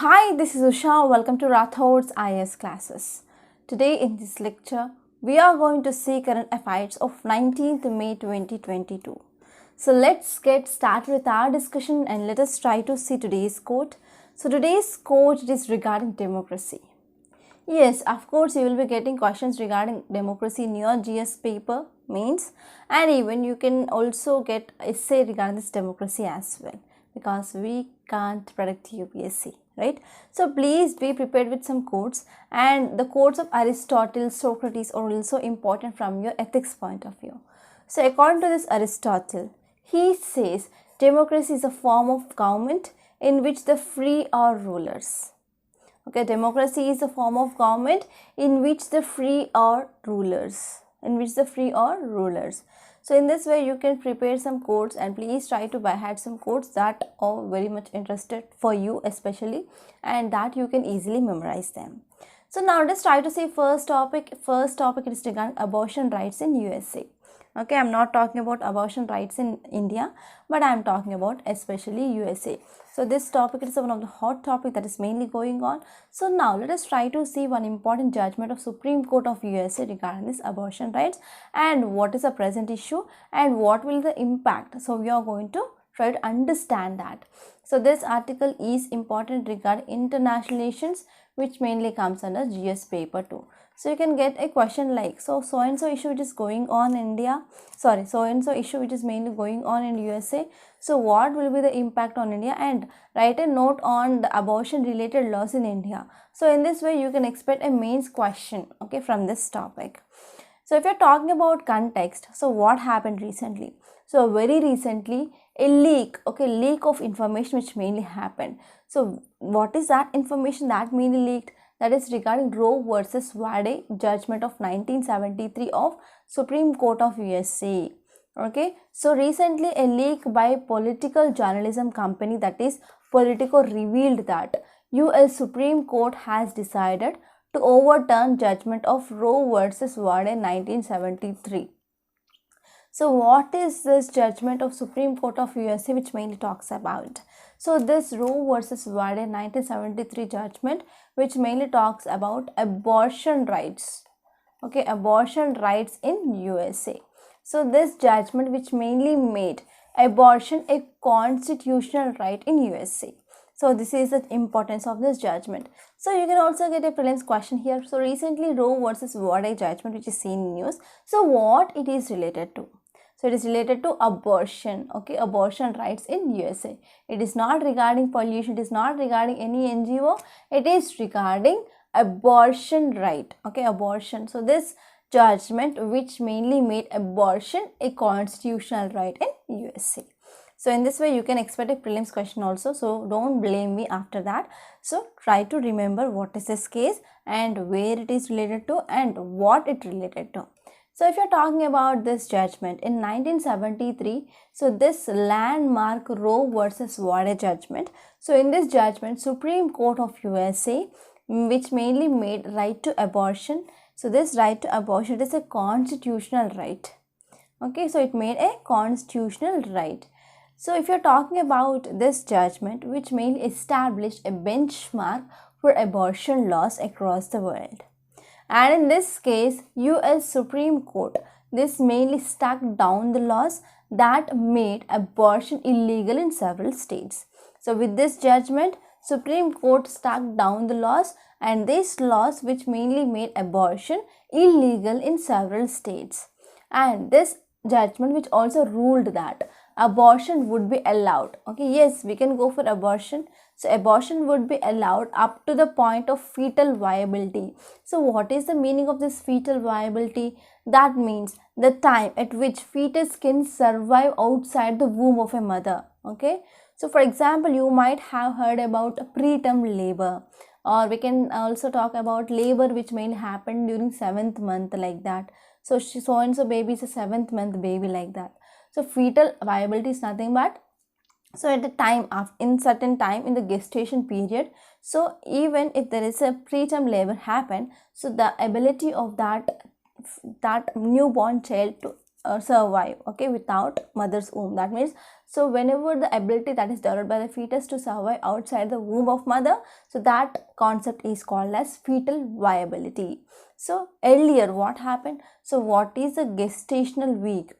Hi, this is Usha. Welcome to Rathod's IS classes. Today in this lecture, we are going to see current affairs of 19th May 2022. So let's get started with our discussion and let us try to see today's quote. So today's quote is regarding democracy. Yes, of course, you will be getting questions regarding democracy in your GS paper, mains, and even you can also get essay regarding this democracy as well, because we can't predict UPSC, right? So please be prepared with some quotes, and the quotes of Aristotle, Socrates are also important from your ethics point of view. So according to this Aristotle, he says democracy is a form of government in which the free are rulers. Okay, democracy is a form of government in which the free are rulers. So in this way, you can prepare some quotes and please try to by-heart some quotes that are very much interested for you especially, and that you can easily memorize them. So now let's try to see first topic. First topic is regarding abortion rights in USA. Okay, I'm not talking about abortion rights in India, but I'm talking about especially USA. So this topic is one of the hot topic that is mainly going on. So now let us try to see one important judgment of Supreme Court of USA regarding this abortion rights and what is the present issue and what will the impact. So we are going to try to understand that. So this article is important regarding international relations, which mainly comes under GS paper 2. So you can get a question like, so and so issue which is going on in India, so and so issue which is mainly going on in USA. So what will be the impact on India, and write a note on the abortion related laws in India. So in this way you can expect a mains question, okay, from this topic. So if you're talking about context, so what happened recently? So very recently a leak of information which mainly happened. So what is that information that mainly leaked? That is regarding Roe versus Wade judgment of 1973 of Supreme Court of USA. Okay, so recently a leak by political journalism company, that is Politico, revealed that US Supreme Court has decided to overturn judgment of Roe versus Wade in 1973. So what is this judgment of Supreme Court of USA which mainly talks about? So this Roe versus Wade 1973 judgment which mainly talks about abortion rights. Okay, abortion rights in USA. So this judgment which mainly made abortion a constitutional right in USA. So this is the importance of this judgment. So you can also get a prelims question here. So recently Roe versus Wade judgment which is seen in news. So what it is related to? So it is related to abortion, okay, abortion rights in USA. It is not regarding pollution, it is not regarding any NGO, it is regarding abortion right, okay, abortion. So this judgment which mainly made abortion a constitutional right in USA. So in this way you can expect a prelims question also, so don't blame me after that. So try to remember what is this case and where it is related to and what it related to. So if you're talking about this judgment in 1973, so this landmark Roe versus Wade judgment. So in this judgment, Supreme Court of USA, which mainly made right to abortion. So this right to abortion is a constitutional right. Okay, so it made a constitutional right. So if you're talking about this judgment, which mainly established a benchmark for abortion laws across the world. And in this case, US Supreme Court, this mainly struck down the laws that made abortion illegal in several states. So with this judgment, Supreme Court struck down the laws, and these laws which mainly made abortion illegal in several states. And this judgment which also ruled that abortion would be allowed. Okay, yes, we can go for abortion. So abortion would be allowed up to the point of fetal viability. So what is the meaning of this fetal viability? That means the time at which fetus can survive outside the womb of a mother. Okay, so for example, you might have heard about preterm labor, or we can also talk about labor which may happen during 7th month, like that. So so and so baby is a 7th month baby, like that. So fetal viability is nothing but, so at the time of in certain time in the gestation period, so even if there is a preterm labor happen, so the ability of that newborn child to survive, okay, without mother's womb. That means, so whenever the ability that is developed by the fetus to survive outside the womb of mother, so that concept is called as fetal viability. So earlier what happened? So what is a gestational week?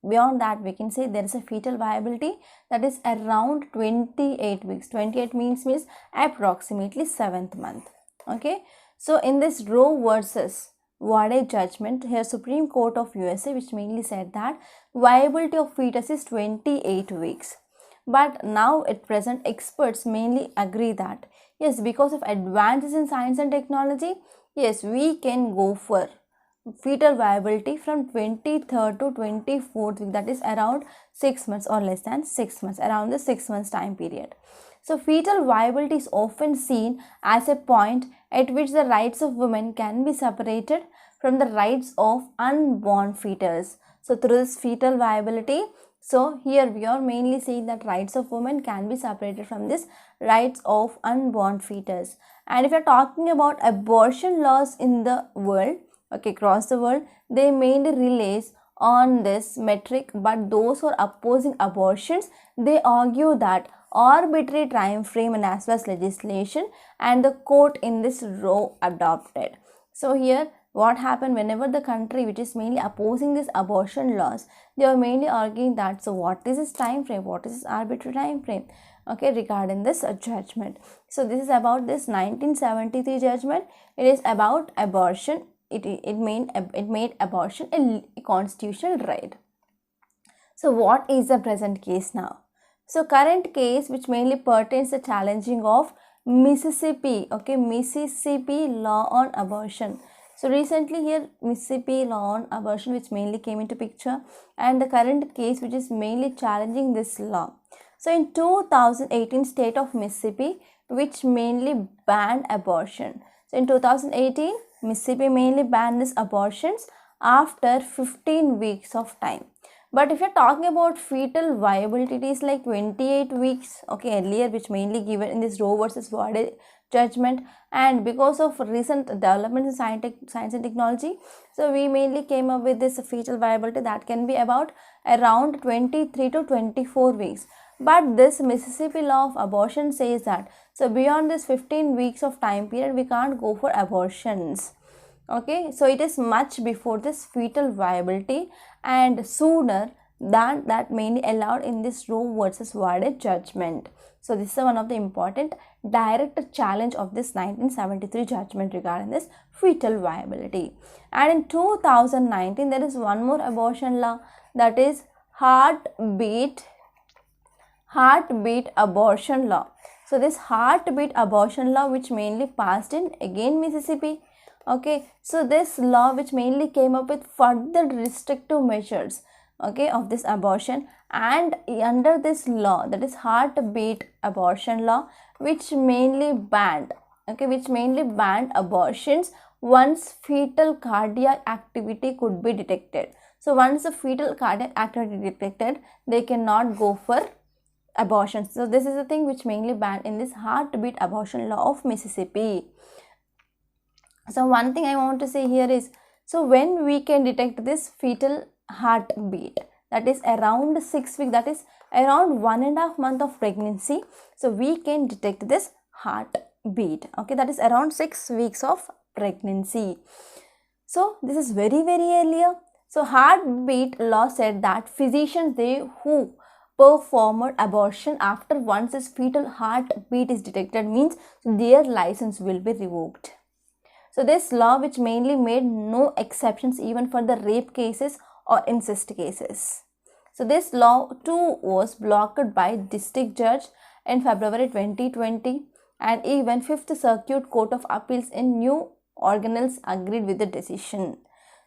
Beyond that, we can say there is a fetal viability that is around 28 weeks. 28 means approximately 7th month. Okay, so in this Roe versus Wade judgment, here Supreme Court of USA, which mainly said that viability of fetus is 28 weeks. But now at present, experts mainly agree that yes, because of advances in science and technology, yes, we can go for fetal viability from 23rd to 24th week, that is around 6 months or less than 6 months, around the 6 months time period. So fetal viability is often seen as a point at which the rights of women can be separated from the rights of unborn fetus. So through this fetal viability, so here we are mainly saying that rights of women can be separated from this rights of unborn fetus. And if you are talking about abortion laws in the world, okay, across the world, they mainly relies on this metric, but those who are opposing abortions, they argue that arbitrary time frame and as well as legislation, and the court in this Roe adopted. So here what happened, whenever the country which is mainly opposing this abortion laws, they are mainly arguing that, so what is this time frame, what is this arbitrary time frame, okay, regarding this judgment. So this is about this 1973 judgment. It is about abortion. It made abortion a constitutional right. So what is the present case now? So current case which mainly pertains to challenging of Mississippi, okay, Mississippi law on abortion. So recently here Mississippi law on abortion which mainly came into picture, and the current case which is mainly challenging this law. So in 2018, state of Mississippi which mainly banned abortion. So in 2018, Mississippi mainly banned these abortions after 15 weeks of time. But if you're talking about fetal viability, it is like 28 weeks, okay, earlier, which mainly given in this Roe versus Wade judgment. And because of recent developments in science and technology, so we mainly came up with this fetal viability that can be about around 23 to 24 weeks. But this Mississippi law of abortion says that, so beyond this 15 weeks of time period, we can't go for abortions. Okay, so it is much before this fetal viability and sooner than that mainly allowed in this Roe versus Wade judgment. So this is one of the important direct challenge of this 1973 judgment regarding this fetal viability. And in 2019, there is one more abortion law, that is heartbeat abortion law. So this heartbeat abortion law which mainly passed in again Mississippi. Okay, so this law which mainly came up with further restrictive measures, okay, of this abortion, and under this law, that is heartbeat abortion law, which mainly banned, okay, which mainly banned abortions once fetal cardiac activity could be detected. So once the fetal cardiac activity detected, they cannot go for abortions. So this is the thing which mainly banned in this heartbeat abortion law of Mississippi. So one thing I want to say here is, so when we can detect this fetal heartbeat, that is around 6 weeks, that is around 1.5 months of pregnancy, so we can detect this heartbeat, okay, that is around 6 weeks of pregnancy. So this is very earlier. So heartbeat law said that physicians, they who performed abortion after once this fetal heartbeat is detected, means their license will be revoked. So this law which mainly made no exceptions even for the rape cases or incest cases. So this law too was blocked by district judge in February 2020, and even 5th Circuit Court of Appeals in New Orleans agreed with the decision.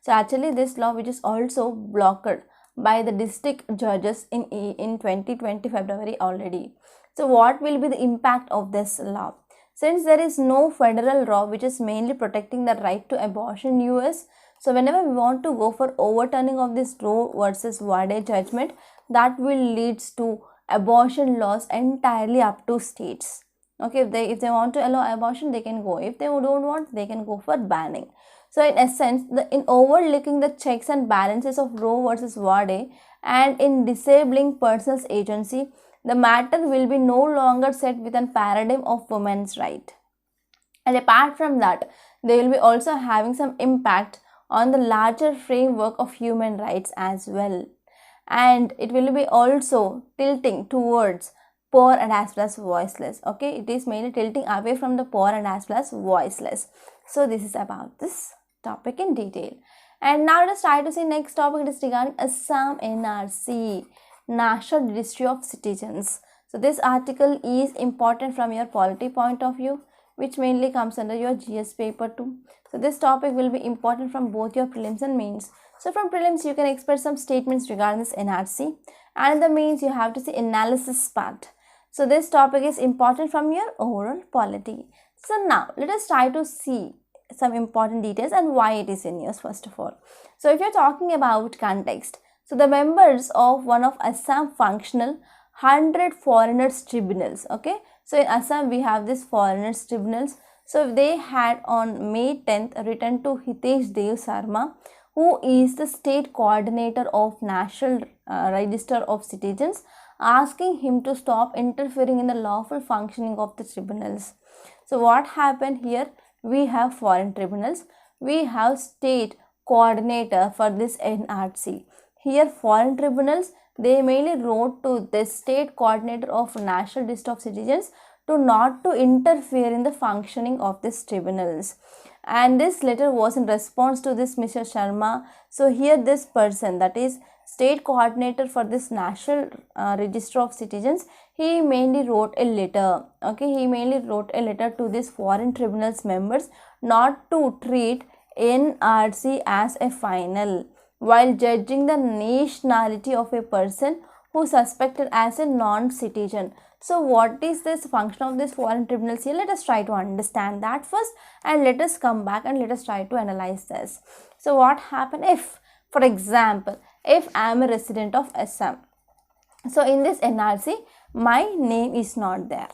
So actually this law which is also blocked by the district judges in 2020 February already. So what will be the impact of this law? Since there is no federal law which is mainly protecting the right to abortion in US, so whenever we want to go for overturning of this Roe versus Wade judgment, that will lead to abortion laws entirely up to states. Okay, if they want to allow abortion, they can go. If they don't want, they can go for banning. So in essence, in overlooking the checks and balances of Roe versus Wade and in disabling person's agency, the matter will be no longer set with a paradigm of women's right. And apart from that, they will be also having some impact on the larger framework of human rights as well. And it will be also tilting towards poor and as well as voiceless. Okay, it is mainly tilting away from the poor and as well as voiceless. So this is about this topic in detail. And now let's try to see next topic. It is regarding Assam NRC, National Registry of Citizens. So this article is important from your polity point of view, which mainly comes under your GS paper too. So this topic will be important from both your prelims and mains. So from prelims you can expect some statements regarding this NRC, and in the mains you have to see analysis part. So this topic is important from your overall polity. So now let us try to see some important details and why it is in news first of all. So if you're talking about context, so the members of one of Assam functional 100 foreigners tribunals. Okay, so in Assam we have this foreigners tribunals. So they had on May 10th written to Hitesh Dev Sarma, who is the state coordinator of National Register of Citizens, asking him to stop interfering in the lawful functioning of the tribunals. So what happened here? We have foreign tribunals, we have state coordinator for this NRC. Here foreign tribunals, they mainly wrote to the state coordinator of National Register of Citizens to not to interfere in the functioning of these tribunals. And this letter was in response to this Mr. Sharma. So here this person, that is state coordinator for this National Register of Citizens, he mainly wrote a letter. Okay, he mainly wrote a letter to these foreign tribunals members not to treat NRC as a final while judging the nationality of a person who is suspected as a non-citizen. So what is this function of this foreign tribunals here? Let us try to understand that first, and let us come back and let us try to analyze this. So what happen if, for example, if I am a resident of Assam, so in this NRC my name is not there,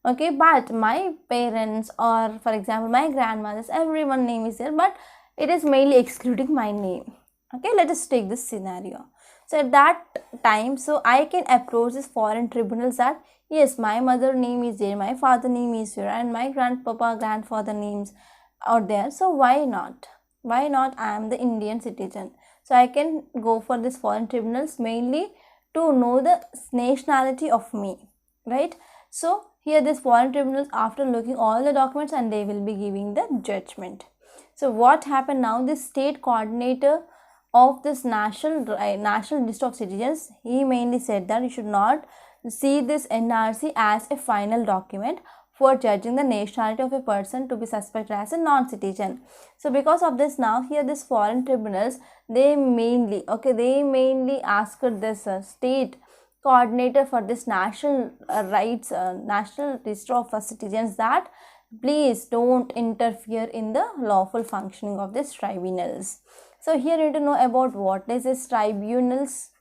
okay, but my parents or for example my grandmothers, everyone name is there, but it is mainly excluding my name. Okay, let us take this scenario. So at that time, so I can approach this foreign tribunals that yes, my mother name is there, my father name is here, and my grandpapa, grandfather names are there. So why not? Why not? I am the Indian citizen. So I can go for this foreign tribunals mainly to know the nationality of me, right? So here this foreign tribunals, after looking all the documents, and they will be giving the judgment. So what happened now? This state coordinator of this National Register of Citizens, he mainly said that you should not see this NRC as a final document for judging the nationality of a person to be suspected as a non-citizen. So because of this, now here this foreign tribunals, they mainly asked this state coordinator for this national National Register of Citizens that please don't interfere in the lawful functioning of these tribunals. So here you need to know about what is this tribunals.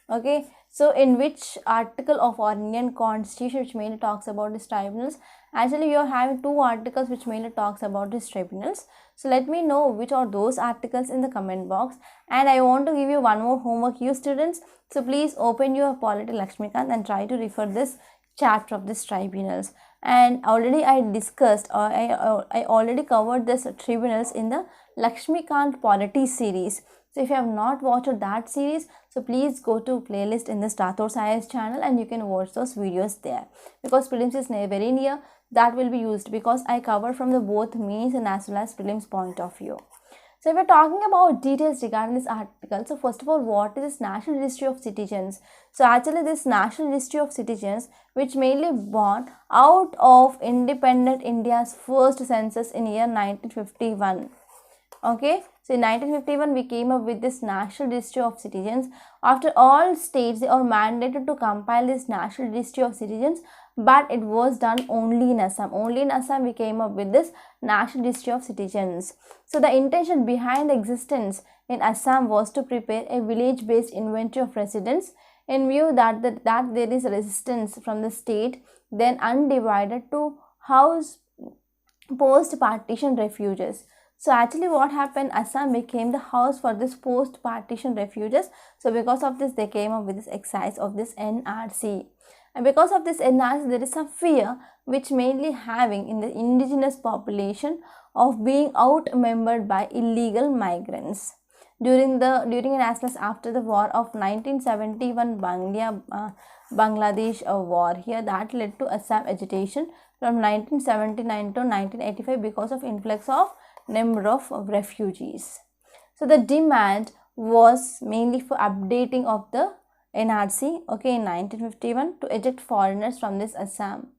Okay, so in which article of our Indian Constitution which mainly talks about these tribunals? Actually, you are having two articles which mainly talks about these tribunals. So let me know which are those articles in the comment box. And I want to give you one more homework, you students. So please open your Polity Lakshmikant and try to refer this chapter of these tribunals. And already I discussed or I already covered this tribunals in the Lakshmikant Polity series. So if you have not watched that series, so please go to playlist in this Rathod Science channel and you can watch those videos there, because prelims is very near, that will be used because I cover from the both mains and as well as prelims point of view. So if we're talking about details regarding this article, so first of all, what is this National Registry of Citizens? So actually this National Registry of Citizens, which mainly born out of independent India's first census in year 1951. Okay, so in 1951 we came up with this National Registry of Citizens. After all states, they are mandated to compile this National Registry of Citizens, but it was done only in Assam. Only in Assam we came up with this National Registry of Citizens. So the intention behind the existence in Assam was to prepare a village-based inventory of residents in view that there is resistance from the state, then undivided, to house post-partition refugees. So actually what happened, Assam became the house for this post-partition refugees. So because of this, they came up with this exercise of this NRC. And because of this NRC, there is some fear which mainly having in the indigenous population of being outnumbered by illegal migrants. During and as well as after the war of 1971 Bangladesh war, here that led to Assam agitation from 1979 to 1985 because of influx of number of refugees. So the demand was mainly for updating of the NRC, okay, in 1951 to eject foreigners from this Assam.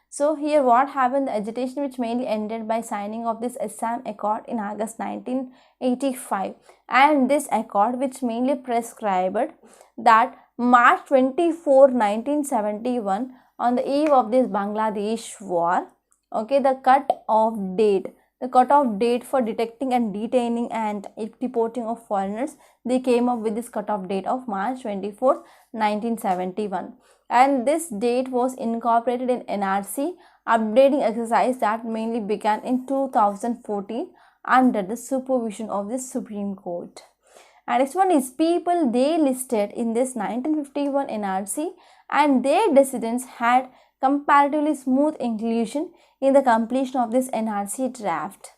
So here what happened, the agitation which mainly ended by signing of this Assam Accord in August 1985, and this accord which mainly prescribed that March 24, 1971, on the eve of this Bangladesh war, okay, the cut-off date for detecting and detaining and deporting of foreigners, they came up with this cut-off date of March 24, 1971. And this date was incorporated in NRC updating exercise that mainly began in 2014 under the supervision of the Supreme Court. And next one is people they listed in this 1951 NRC and their descendants had comparatively smooth inclusion in the completion of this NRC draft.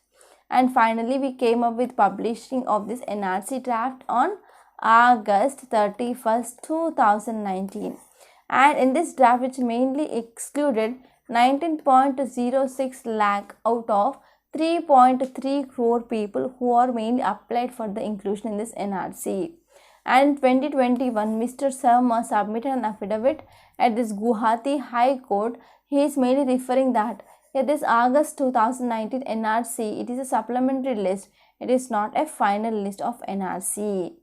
And finally, we came up with publishing of this NRC draft on August 31st, 2019. And in this draft, which mainly excluded 19.06 lakh out of 3.3 crore people who are mainly applied for the inclusion in this NRC. And in 2021, Mr. Sharma submitted an affidavit at this Guwahati High Court. He is mainly referring that this August 2019 NRC, it is a supplementary list. It is not a final list of NRC.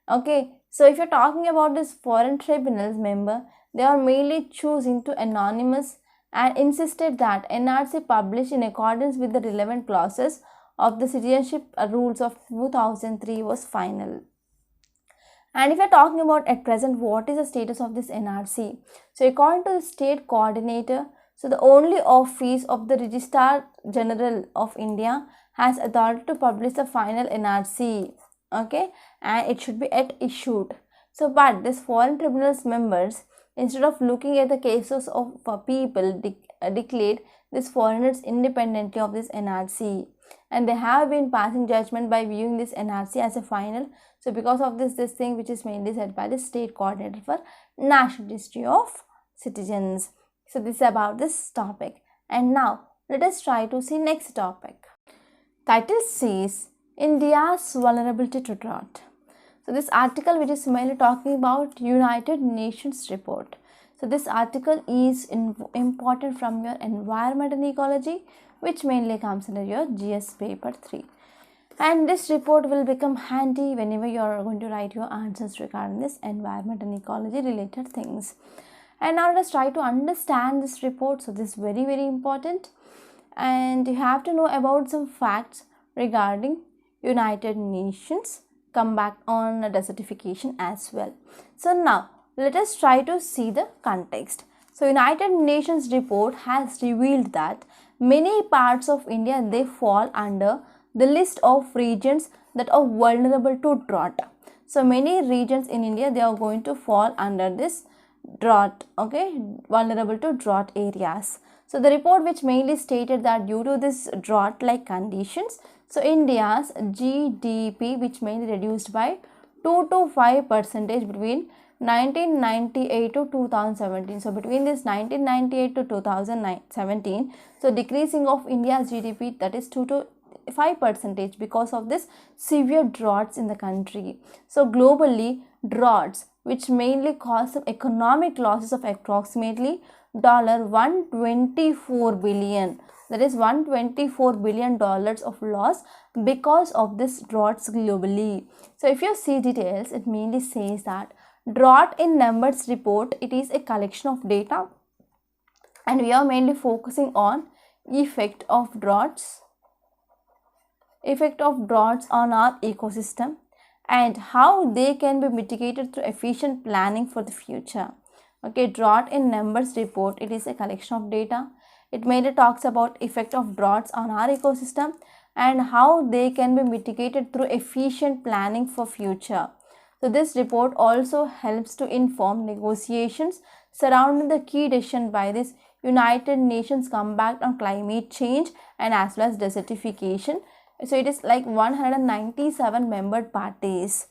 Okay, so if you're talking about this foreign tribunals member, they are mainly choosing to anonymous and insisted that NRC published in accordance with the relevant clauses of the citizenship rules of 2003 was final. And if you're talking about at present, what is the status of this NRC? So according to the state coordinator, so the only office of the Registrar General of India has authority to publish the final NRC, okay, and it should be issued. So but this foreign tribunals members, instead of looking at the cases of people declared these foreigners independently of this NRC, and they have been passing judgment by viewing this NRC as a final. So because of this thing which is mainly said by the state coordinator for National Registry of Citizens. So this is about this topic. And now let us try to see next topic. Title says India's vulnerability to drought. So this article which is mainly talking about United Nations report. So this article is important from your environment and ecology, which mainly comes under your GS paper 3. And this report will become handy whenever you are going to write your answers regarding this environment and ecology related things. And now let's try to understand this report. So this is very, very important. And you have to know about some facts regarding United Nations. Come back on desertification as well. So now let us try to see the context. So United Nations report has revealed that many parts of India, they fall under the list of regions that are vulnerable to drought. So many regions in India, they are going to fall under this drought, okay, vulnerable to drought areas. So the report which mainly stated that due to this drought like conditions, so India's GDP which mainly reduced by 2 to 5% between 1998 to 2017. So between this 1998 to 2017, so decreasing of India's GDP, that is 2 to 5% because of this severe droughts in the country. So globally, droughts which mainly cause some economic losses of approximately $124 billion. That is $124 billion of loss because of this droughts globally. So if you see details, it mainly says that drought in numbers report, it is a collection of data, and we are mainly focusing on effect of droughts on our ecosystem and how they can be mitigated through efficient planning for the future. Okay, drought in numbers report, it is a collection of data. It mainly talks about effect of droughts on our ecosystem, and how they can be mitigated through efficient planning for future. So this report also helps to inform negotiations surrounding the key decision by this United Nations Compact on Climate Change and as well as desertification. So it is like 197 member parties.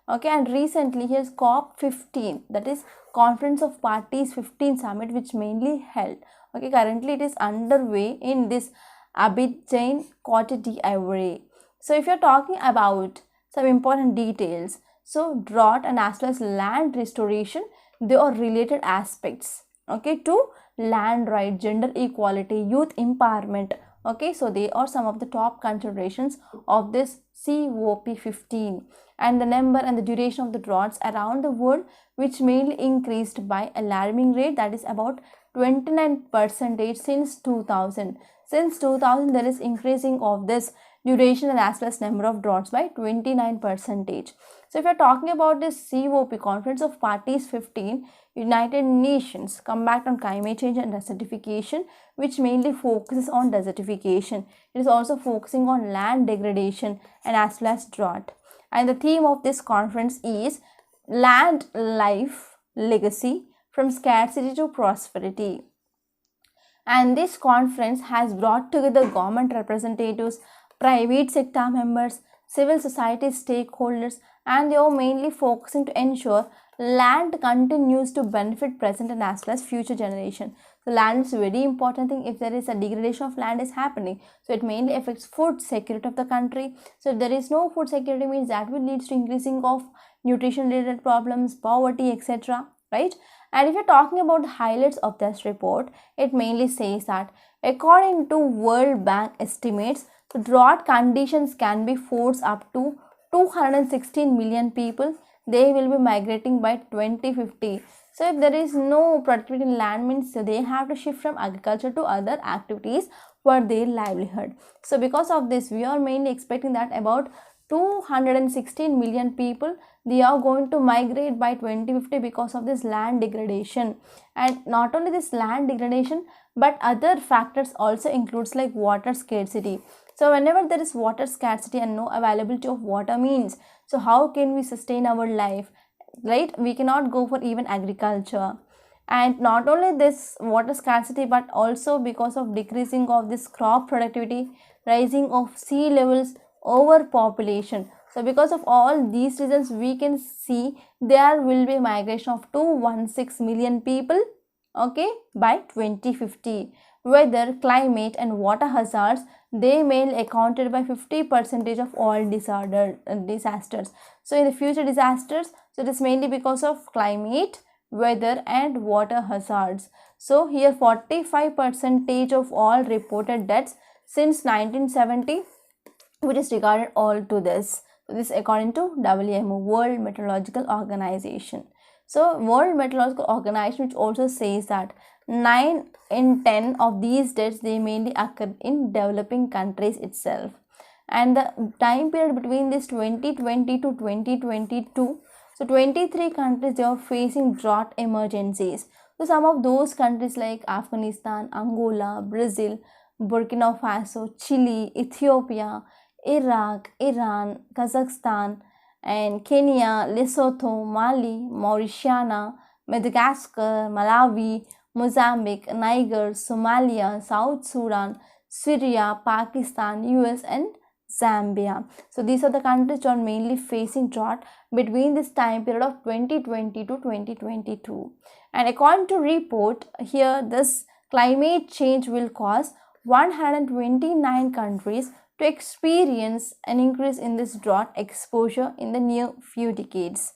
Okay, and recently here's COP15, that is Conference of Parties 15 summit, which mainly held. Okay, currently it is underway in this Abidjan, Cote d'Ivoire. So if you're talking about some important details, so drought and as well as land restoration, they are related aspects, okay, to land right, gender equality, youth empowerment. Okay, so they are some of the top considerations of this COP15. And the number and the duration of the droughts around the world, which mainly increased by alarming rate, that is about 29% since 2000. Since 2000 there is increasing of this duration and as well as number of droughts by 29%. So if you are talking about this COP, Conference of Parties 15, United Nations Compact on Climate Change and Desertification, which mainly focuses on desertification. It is also focusing on land degradation and as well as drought. And the theme of this conference is Land, Life, Legacy from Scarcity to Prosperity. And this conference has brought together government representatives, private sector members, civil society stakeholders, and they are mainly focusing to ensure land continues to benefit present and as well as future generation. So land is a very important thing. If there is a degradation of land is happening, so it mainly affects food security of the country. So if there is no food security, means that will lead to increasing of nutrition related problems, poverty, etc. Right? And if you're talking about the highlights of this report, it mainly says that according to World Bank estimates, the drought conditions can be forced up to 216 million people. They will be migrating by 2050. So if there is no productivity in land, means they have to shift from agriculture to other activities for their livelihood. So because of this, we are mainly expecting that about 216 million people, they are going to migrate by 2050 because of this land degradation. And not only this land degradation, but other factors also includes like water scarcity. So whenever there is water scarcity and no availability of water, means, so how can we sustain our life, right? We cannot go for even agriculture. And not only this water scarcity, but also because of decreasing of this crop productivity, rising of sea levels, overpopulation. So because of all these reasons, we can see there will be migration of 216 million people, okay, by 2050. Weather, climate and water hazards, they may accounted by 50% of all disasters. So in the future disasters, so it is mainly because of climate, weather and water hazards. So here 45% of all reported deaths since 1970, which is regarded all to this. So this according to WMO, World Meteorological Organization. So World Meteorological Organization, which also says that 9 in 10 of these deaths, they mainly occur in developing countries itself. And the time period between this 2020 to 2022, so 23 countries, they are facing drought emergencies. So some of those countries like Afghanistan, Angola, Brazil, Burkina Faso, Chile, Ethiopia, Iraq, Iran, Kazakhstan, and Kenya, Lesotho, Mali, Mauritania, Madagascar, Malawi, Mozambique, Niger, Somalia, South Sudan, Syria, Pakistan, US and Zambia. So these are the countries that are mainly facing drought between this time period of 2020 to 2022. And according to report here, this climate change will cause 129 countries to experience an increase in this drought exposure in the next few decades.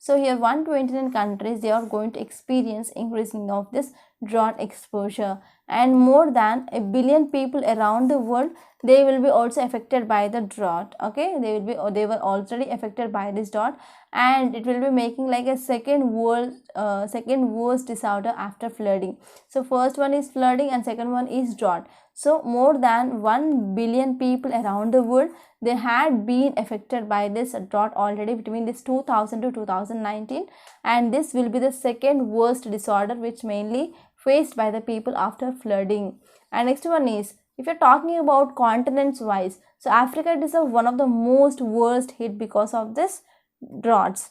So here 129 countries, they are going to experience increasing of this drought exposure, and more than 1 billion people around the world, they will be also affected by the drought. Okay, they were already affected by this drought, and it will be making like a second worst disaster after flooding. So first one is flooding and second one is drought. So more than 1 billion people around the world, they had been affected by this drought already between this 2000 to 2019, and this will be the second worst disorder which mainly faced by the people after flooding. And next one is If you're talking about continents wise, so Africa is one of the most worst hit because of this droughts.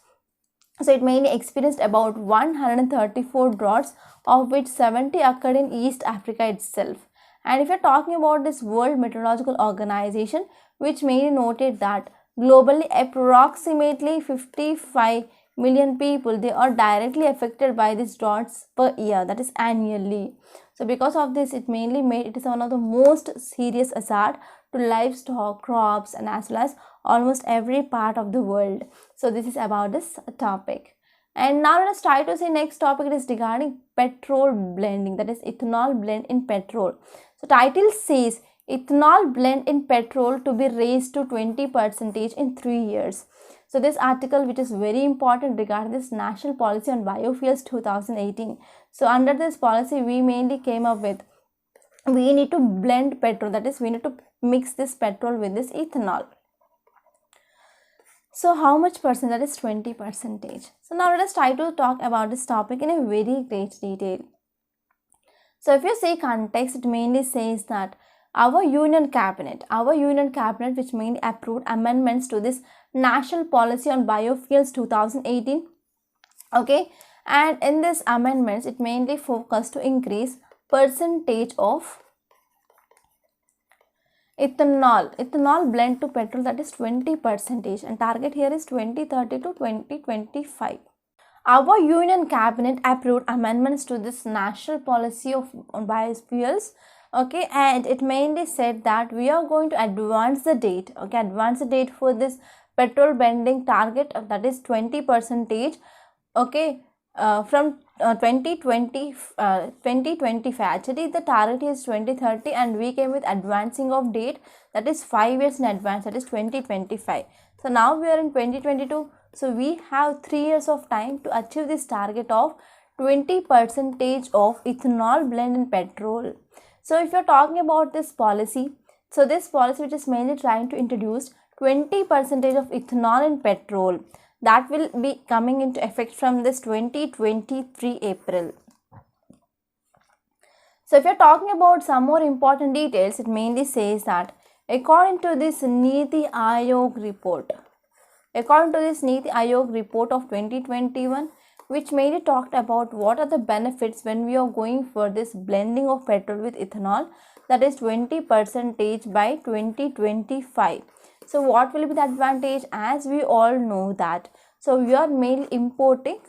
So it mainly experienced about 134 droughts, of which 70 occurred in East Africa itself. And if you're talking about this World Meteorological Organization, which mainly noted that globally approximately 55 million people, they are directly affected by these droughts per year, that is annually. So because of this, it mainly made it is one of the most serious hazard to livestock, crops, and as well as almost every part of the world. So this is about this topic. And now let us try to say next topic. It is regarding petrol blending, that is ethanol blend in petrol. So title says ethanol blend in petrol to be raised to 20% in 3 years. So this article, which is very important regarding this National Policy on Biofuels 2018. So under this policy, we mainly came up with, we need to blend petrol, that is we need to mix this petrol with this ethanol. So how much percent? That is 20%. So now let us try to talk about this topic in a very great detail. So if you see context, it mainly says that our union cabinet, which mainly approved amendments to this National Policy on Biofuels 2018. Okay, and in this amendments, it mainly focused to increase percentage of ethanol blend to petrol, that is 20%, and target here is 2030 to 2025. Our union cabinet approved amendments to this National Policy on Biofuels. Okay, and it mainly said that we are going to advance the date. Okay, advance the date for this petrol blending target, that is 20%. Okay, from 2025. Actually the target is 2030, and we came with advancing of date, that is 5 years in advance, that is 2025. So now we are in 2022, so we have 3 years of time to achieve this target of 20% of ethanol blend in petrol. So if you're talking about this policy, so this policy which is mainly trying to introduce 20% of ethanol in petrol, that will be coming into effect from this 2023 April. So if you're talking about some more important details, it mainly says that according to this Niti Aayog report, of 2021, which mainly talked about what are the benefits when we are going for this blending of petrol with ethanol, that is 20% by 2025. So what will be the advantage? As we all know that, so we are mainly importing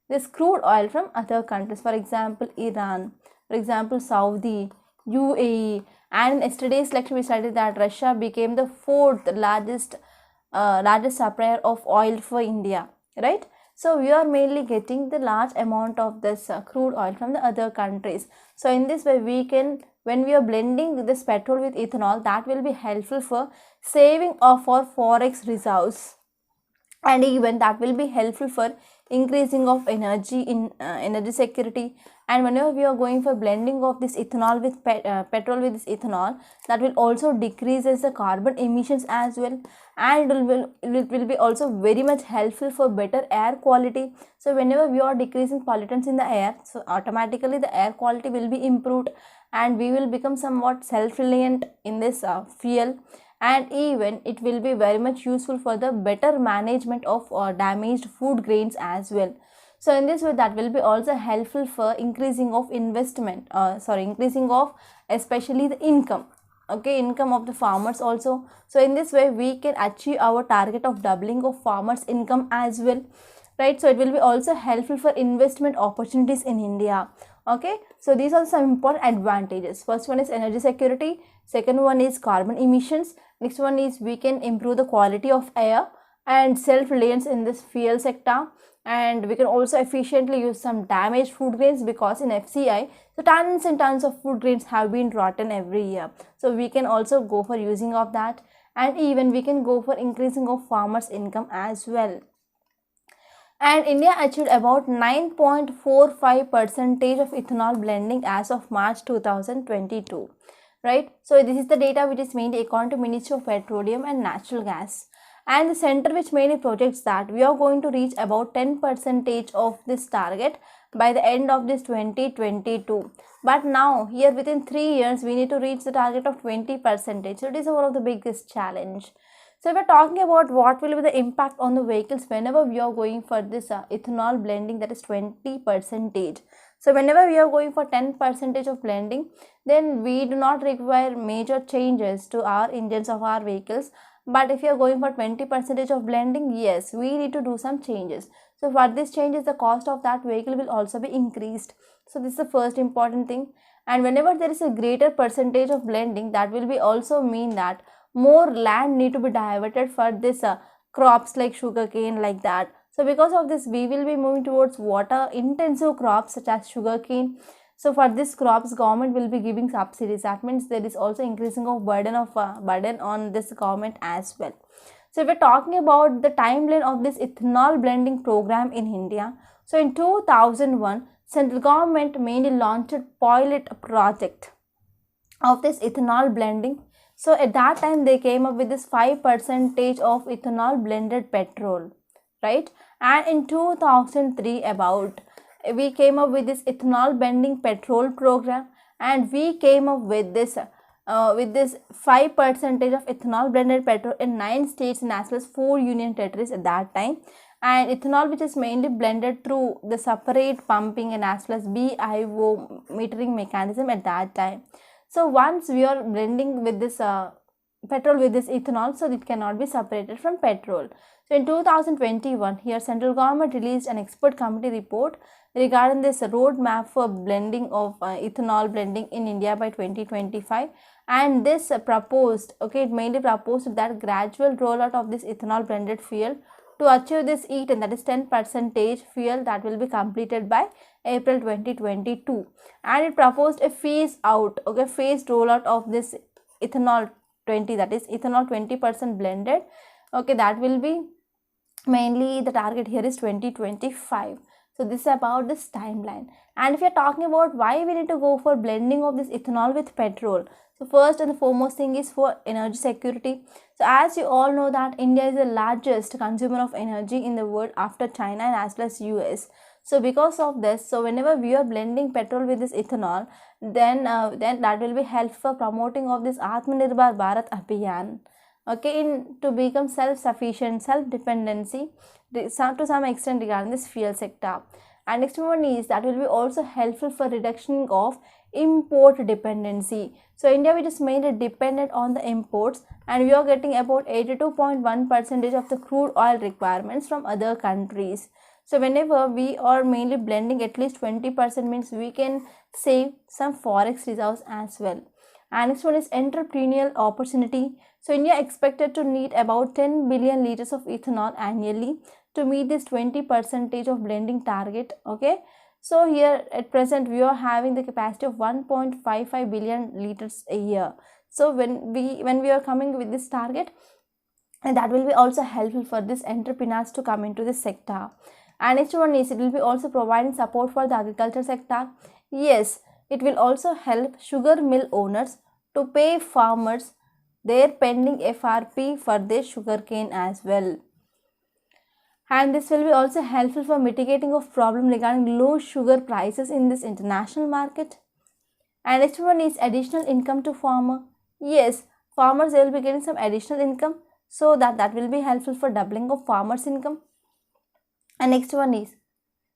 this crude oil from other countries, for example Iran, for example Saudi, UAE, and in yesterday's lecture we studied that Russia became the fourth largest supplier of oil for India, right? So we are mainly getting the large amount of this crude oil from the other countries. So in this way we can, when we are blending this petrol with ethanol, that will be helpful for saving of our forex reserves, and even that will be helpful for increasing of energy in energy security. And whenever we are going for blending of this ethanol with petrol with this ethanol, that will also decreases the carbon emissions as well, and it will be also very much helpful for better air quality. So whenever we are decreasing pollutants in the air, so automatically the air quality will be improved, and we will become somewhat self-reliant in this fuel, and even it will be very much useful for the better management of damaged food grains as well. So in this way that will be also helpful for increasing of increasing of especially the income, okay, income of the farmers also. So in this way we can achieve our target of doubling of farmers income as well, right? So it will be also helpful for investment opportunities in India. Okay, so these are some important advantages. First one is energy security, second one is carbon emissions, next one is we can improve the quality of air and self-reliance in this fuel sector, and we can also efficiently use some damaged food grains, because in FCI so tons and tons of food grains have been rotten every year. So we can also go for using of that, and even we can go for increasing of farmers income as well. And India achieved about 9.45% of ethanol blending as of March 2022, right? So this is the data which is mainly according to Ministry of Petroleum and Natural Gas, and the center which mainly projects that we are going to reach about 10% of this target by the end of this 2022. But now here within 3 years we need to reach the target of 20%. So it is one of the biggest challenge. So we're talking about what will be the impact on the vehicles whenever we are going for this ethanol blending, that is 20%. So whenever we are going for 10% of blending, then we do not require major changes to our engines of our vehicles. But if you are going for 20% of blending, yes, we need to do some changes. So for this changes, the cost of that vehicle will also be increased. So this is the first important thing. And whenever there is a greater percentage of blending, that will be also mean that more land need to be diverted for this crops like sugarcane, like that. So because of this, we will be moving towards water intensive crops such as sugarcane. So for this crops, government will be giving subsidies. That means there is also increasing of burden on this government as well. So if we're talking about the timeline of this ethanol blending program in India, so in 2001, central government mainly launched a pilot project of this ethanol blending. So at that time they came up with this 5% of ethanol blended petrol, right? And in 2003 about, we came up with this ethanol blending petrol program, and we came up with this 5% of ethanol blended petrol in 9 states and as well as 4 union territories at that time. And ethanol which is mainly blended through the separate pumping and as well as BIO metering mechanism at that time. So once we are blending with this petrol with this ethanol, so it cannot be separated from petrol. So in 2021, here central government released an expert committee report regarding this roadmap for blending of ethanol blending in India by 2025. And this proposed, okay, it mainly proposed that gradual rollout of this ethanol blended fuel to achieve this ETN, that is 10% fuel, that will be completed by April 2022. And it proposed a phase out, okay, phased rollout of this ethanol 20, that is ethanol 20% blended, okay, that will be mainly the target here is 2025. So this is about this timeline. And if you are talking about why we need to go for blending of this ethanol with petrol, so first and the foremost thing is for energy security. So as you all know that India is the largest consumer of energy in the world after China and as well as US. So because of this, so whenever we are blending petrol with this ethanol, then that will be helpful for promoting of this Atmanirbhar Bharat Abhiyan, okay, to become self-sufficient, self-dependency to some extent regarding this fuel sector. And next one is that will be also helpful for reduction of import dependency. So India, which is mainly dependent on the imports, and we are getting about 82.1% of the crude oil requirements from other countries. So whenever we are mainly blending at least 20% means we can save some forex reserves as well. And next one is entrepreneurial opportunity. So India expected to need about 10 billion liters of ethanol annually to meet this 20% of blending target, okay. So here at present we are having the capacity of 1.55 billion liters a year. So when we are coming with this target, and that will be also helpful for this entrepreneurs to come into this sector. And next one is it will be also providing support for the agriculture sector. Yes, it will also help sugar mill owners to pay farmers their pending FRP for their sugarcane as well. And this will be also helpful for mitigating of problem regarding low sugar prices in this international market. And next one is additional income to farmer. Yes, farmers, they will be getting some additional income, so that will be helpful for doubling of farmers' income. And next one is,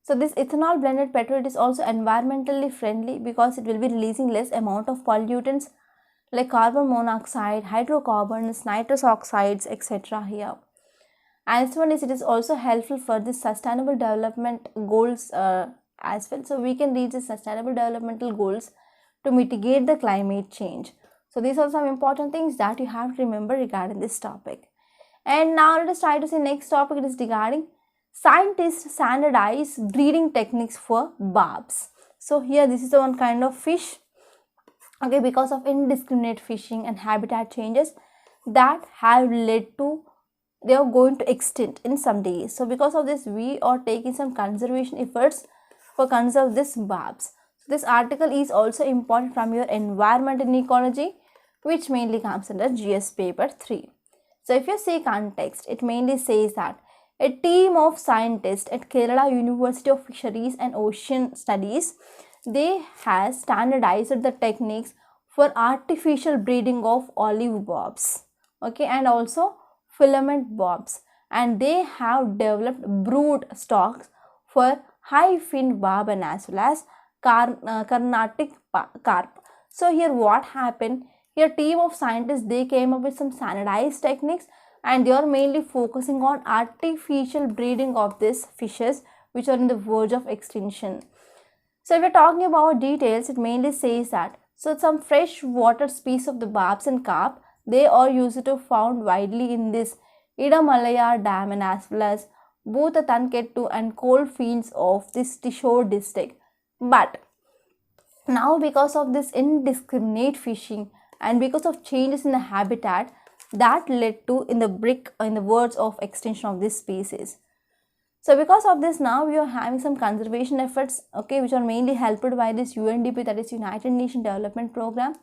so this ethanol blended petrol, it is also environmentally friendly because it will be releasing less amount of pollutants like carbon monoxide, hydrocarbons, nitrous oxides, etc. here. And this one is, it is also helpful for the sustainable development goals as well. So we can reach the sustainable developmental goals to mitigate the climate change. So these are some important things that you have to remember regarding this topic. And now let us try to see next topic. It is regarding scientists standardize breeding techniques for barbs. So here this is the one kind of fish, okay, because of indiscriminate fishing and habitat changes that have led to they are going to extinct in some days. So because of this, we are taking some conservation efforts for conserve this barbs. So this article is also important from your environment and ecology, which mainly comes under GS paper 3. So if you see context, it mainly says that a team of scientists at Kerala University of Fisheries and Ocean Studies, they has standardized the techniques for artificial breeding of olive bobs, okay, and also filament bobs, and they have developed brood stocks for high fin barb and as well as Carnatic carp. So here what happened, here team of scientists, they came up with some standardized techniques and they are mainly focusing on artificial breeding of these fishes which are in the verge of extinction. So if we're talking about details, it mainly says that, so some freshwater species of the barbs and carp, they are used to found widely in this Idamalaya Dam and as well as both the Tankettu and coal fields of this Tishore district. But now because of this indiscriminate fishing and because of changes in the habitat, that led to in the verge of extinction of this species. So because of this, now we are having some conservation efforts, okay, which are mainly helped by this UNDP, that is United Nations Development Program,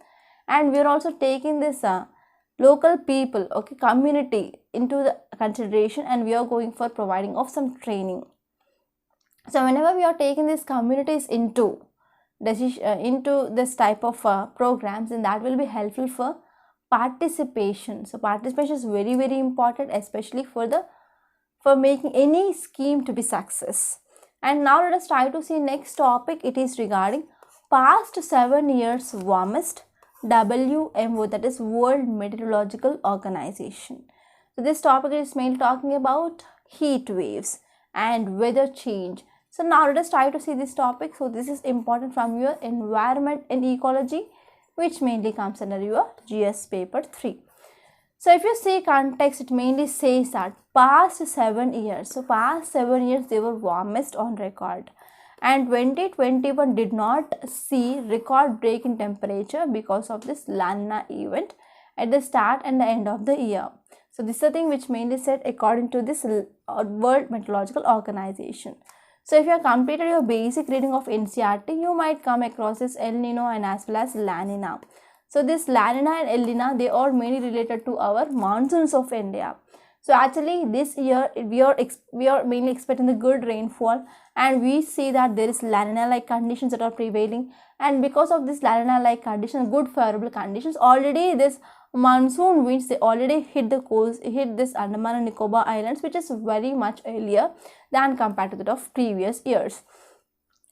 and we are also taking this local people, okay, community into the consideration, and we are going for providing of some training. So whenever we are taking these communities into this type of programs, and that will be helpful for participation. So participation is very, very important, especially for making any scheme to be success. And now let us try to see next topic. It is regarding past 7 years warmest, WMO, that is World Meteorological Organization. So this topic is mainly talking about heat waves and weather change. So now let us try to see this topic. So this is important from your environment and ecology, which mainly comes under your GS paper 3. So if you see context, it mainly says that past 7 years. So past 7 years they were warmest on record. And 2021 did not see record break in temperature because of this La Nina event at the start and the end of the year. So this is the thing which mainly said according to this World Meteorological Organization. So if you have completed your basic reading of NCERT, you might come across this El Nino and as well as La Nina. So this La Nina and El Nino, they are mainly related to our monsoons of India. So actually this year we are mainly expecting the good rainfall, and we see that there is La Nina like conditions that are prevailing, and because of this La Nina like conditions, good favorable conditions, already this monsoon winds, they already hit the coast, hit this Andaman and Nicobar Islands, which is very much earlier than compared to that of previous years,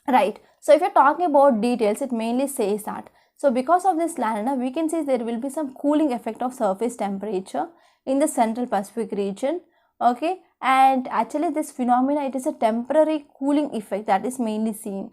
right? So if you're talking about details, it mainly says that, so because of this La Nina, we can see there will be some cooling effect of surface temperature in the Central Pacific region, okay, and actually this phenomena, it is a temporary cooling effect that is mainly seen.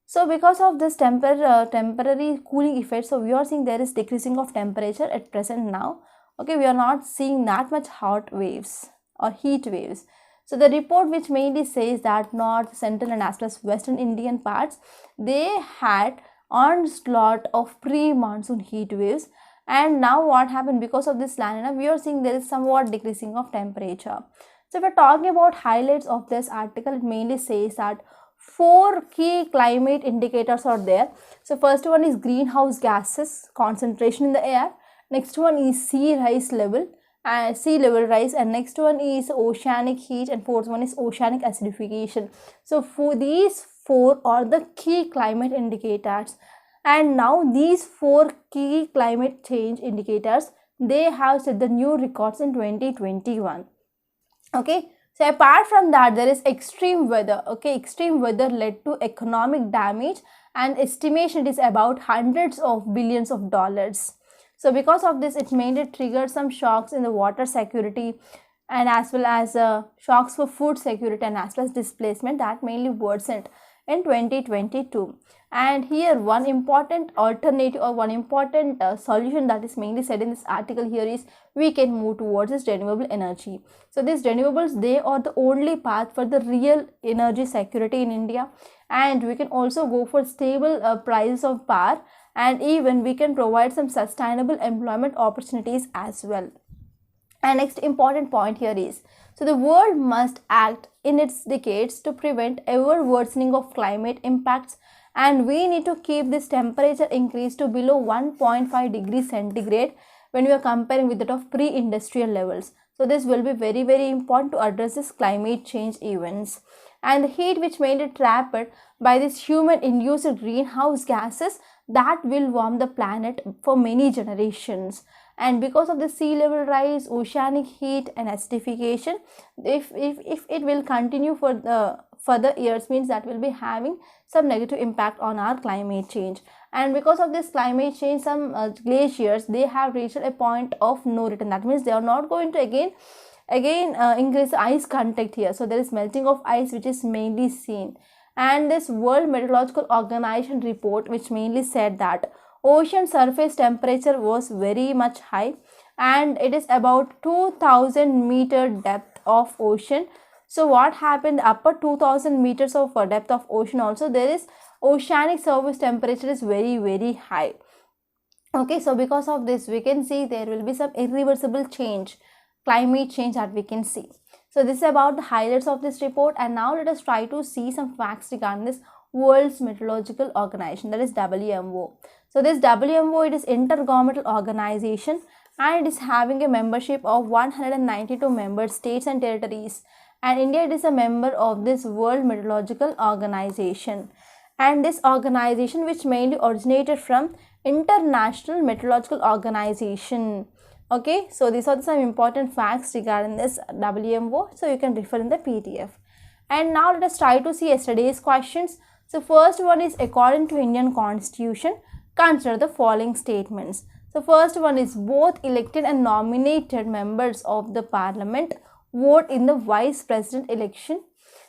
So because of this temporary cooling effect, so we are seeing there is decreasing of temperature at present now, okay, we are not seeing that much hot waves or heat waves. So the report which mainly says that North, Central and as well as Western Indian parts, they had onslaught of pre-monsoon heat waves, and now what happened, because of this La Nina, we are seeing there is somewhat decreasing of temperature. So if we're talking about highlights of this article, it mainly says that 4 key climate indicators are there. So first one is greenhouse gases concentration in the air, next one is sea level rise, and next one is oceanic heat, and fourth one is oceanic acidification. So for these 4 are the key climate indicators, and now these 4 key climate change indicators, they have set the new records in 2021, okay. So apart from that, there is extreme weather, okay. Extreme weather led to economic damage, and estimation it is about hundreds of billions of dollars. So because of this, it mainly triggered some shocks in the water security, and as well as shocks for food security, and as well as displacement that mainly worsened in 2022. And here one important alternative or one important solution that is mainly said in this article here is we can move towards this renewable energy. So these renewables, they are the only path for the real energy security in India, and we can also go for stable prices of power, and even we can provide some sustainable employment opportunities as well. And next important point here is, so the world must act in its decades to prevent ever worsening of climate impacts, and we need to keep this temperature increase to below 1.5 degrees centigrade when we are comparing with that of pre-industrial levels. So this will be very, very important to address this climate change events. And the heat which made it trapped by this human induced greenhouse gases that will warm the planet for many generations. And because of the sea level rise, oceanic heat and acidification, if it will continue for the further years, means that will be having some negative impact on our climate change. And because of this climate change, some glaciers, they have reached a point of no return. That means they are not going to again increase the ice contact here. So there is melting of ice which is mainly seen. And this World Meteorological Organization report which mainly said that ocean surface temperature was very much high, and it is about 2000 meter depth of ocean. So what happened, upper 2000 meters of depth of ocean also, there is oceanic surface temperature is very, very high. Okay, so because of this we can see there will be some irreversible change, climate change that we can see. So this is about the highlights of this report. And now let us try to see some facts regarding this World's Meteorological Organization, that is WMO. So this WMO, it is intergovernmental organization, and it is having a membership of 192 member states and territories, and India, it is a member of this World Meteorological Organization. And this organization which mainly originated from International Meteorological Organization. Okay, so these are some important facts regarding this WMO, so you can refer in the PDF. And now let us try to see yesterday's questions. So first one is, according to Indian Constitution, consider the following statements. So first one is, both elected and nominated members of the parliament vote in the vice president election.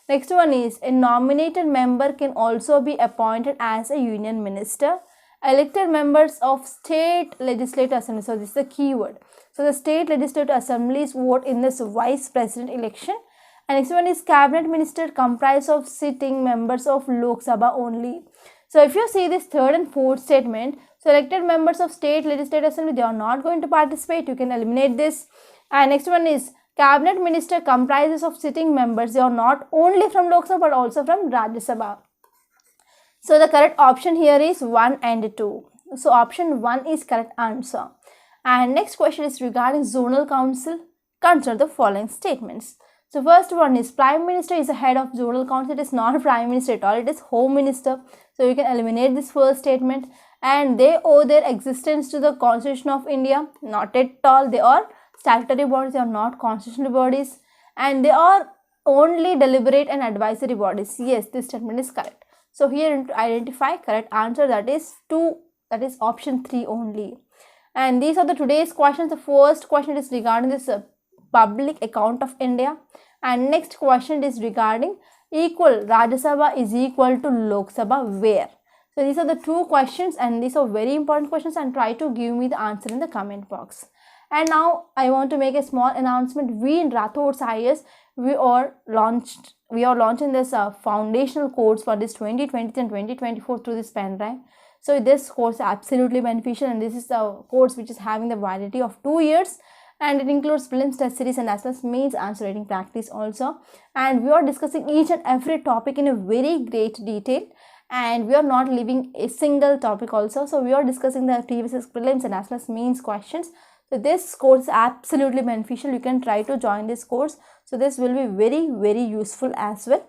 Next one is, a nominated member can also be appointed as a union minister. Elected members of state legislative assembly, so this is the keyword. So the state legislative assemblies vote in this vice president election. And next one is, cabinet minister comprised of sitting members of Lok Sabha only. So if you see this third and fourth statement, so elected members of state legislative assembly, they are not going to participate. You can eliminate this. And next one is, cabinet minister comprises of sitting members. They are not only from Lok Sabha but also from Rajya Sabha. So the correct option here is 1 and 2. So option 1 is correct answer. And next question is regarding zonal council. Consider the following statements. So first one is, prime minister is the head of zonal council. It is not prime minister at all, it is home minister. So you can eliminate this first statement. And they owe their existence to the Constitution of India. Not at all, they are statutory bodies, they are not constitutional bodies, and they are only deliberate and advisory bodies. Yes, this statement is correct. So here to identify correct answer, that is 2, that is option 3 only. And these are the today's questions. The first question is regarding this public account of India, and next question is regarding equal Rajya Sabha is equal to Lok Sabha where. So these are the 2 questions, and these are very important questions, and try to give me the answer in the comment box. And now I want to make a small announcement. We in Rathod's IAS, we are launching this foundational course for this 2020 and 2024 through this pen drive. So this course is absolutely beneficial, and this is the course which is having the validity of 2 years, and it includes prelims, test series, and as well as mains answer writing practice also. And we are discussing each and every topic in a very great detail, and we are not leaving a single topic also. So we are discussing the previous prelims and as well as mains questions. So this course is absolutely beneficial. You can try to join this course. So this will be very, very useful as well.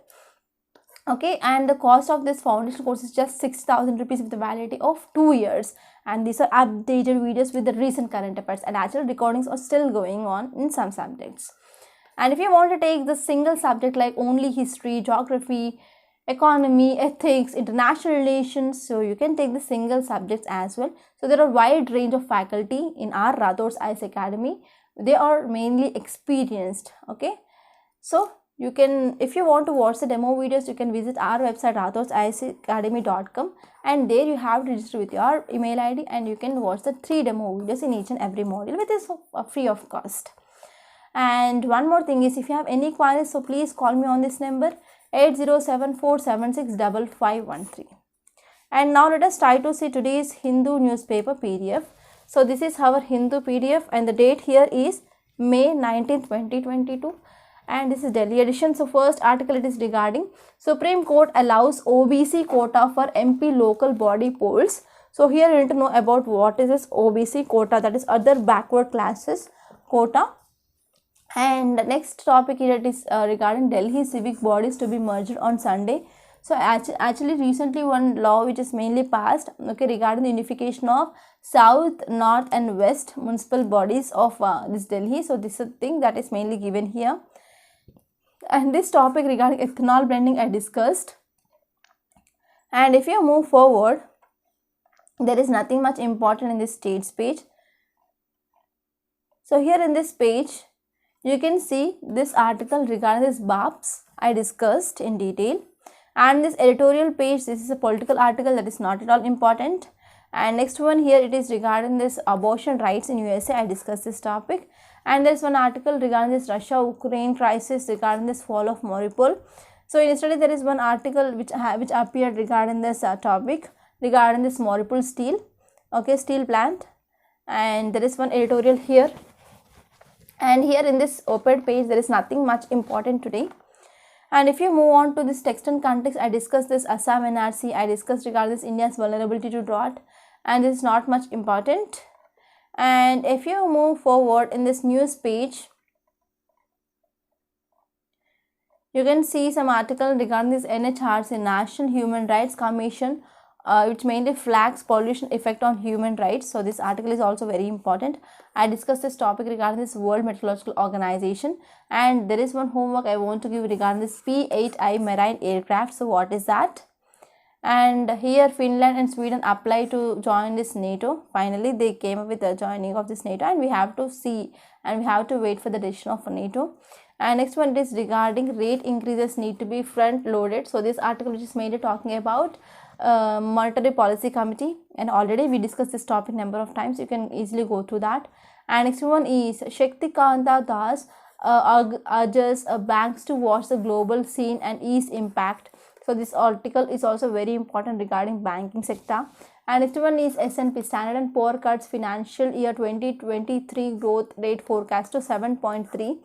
Okay, and the cost of this foundation course is just 6,000 rupees with the validity of 2 years. And these are updated videos with the recent current affairs, and actual recordings are still going on in some subjects. And if you want to take the single subject like only history, geography, economy, ethics, international relations, so you can take the single subjects as well. So there are a wide range of faculty in our Rathod's IAS Academy. They are mainly experienced. Okay, so you can, if you want to watch the demo videos, you can visit our website rathodsiasacademy.com, and there you have to register with your email ID, and you can watch the 3 demo videos in each and every module, which is free of cost. And one more thing is, if you have any queries, so please call me on this number 8074765513. And now let us try to see today's Hindu newspaper PDF. So this is our Hindu PDF, and the date here is May 19, 2022. And this is Delhi edition. So first article, it is regarding Supreme Court allows OBC quota for MP local body polls. So here you need to know about what is this OBC quota, that is other backward classes quota. And the next topic here, it is regarding Delhi civic bodies to be merged on Sunday. So actually recently one law which is mainly passed, okay, regarding the unification of south, north and west municipal bodies of this Delhi. So this is a thing that is mainly given here. And this topic regarding ethanol blending I discussed. And if you move forward, there is nothing much important in this states page. So here in this page, you can see this article regarding this BAPs I discussed in detail. And this editorial page, this is a political article that is not at all important. And next one here, it is regarding this abortion rights in USA. I discussed this topic. And there's one article regarding this Russia-Ukraine crisis regarding this fall of Mariupol. So yesterday there is one article which appeared regarding this topic regarding this Mariupol steel, okay, steel plant. And there is one editorial here. And here in this op-ed page, there is nothing much important today. And if you move on to this text and context, I discussed this Assam NRC, I discussed regarding this India's vulnerability to drought, and this is not much important. And if you move forward in this news page, you can see some article regarding this NHRC, National Human Rights Commission, which mainly flags pollution effect on human rights. So this article is also very important. I discussed this topic regarding this World Meteorological Organization, and there is one homework I want to give regarding this P-8I marine aircraft. So what is that? And here Finland and Sweden apply to join this NATO. Finally they came up with the joining of this NATO, and we have to see and we have to wait for the decision of NATO. And next one is regarding rate increases need to be front loaded. So this article which is mainly talking about Monetary Policy Committee, and already we discussed this topic number of times. You can easily go through that. And next one is Shaktikanta Das urges banks to watch the global scene and ease impact. So this article is also very important regarding banking sector. And next one is S&P Standard & Poor cuts financial year 2023 growth rate forecast to 7.3.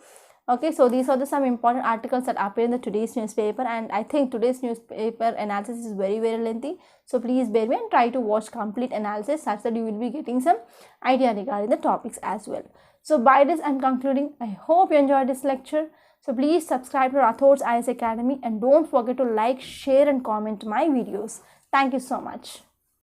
Okay, so these are some important articles that appear in the today's newspaper, and I think today's newspaper analysis is very lengthy. So please bear me and try to watch complete analysis such that you will be getting some idea regarding the topics as well. So by this I'm concluding. I hope you enjoyed this lecture. So please subscribe to Rathod's IAS Academy, and don't forget to like, share and comment my videos. Thank you so much.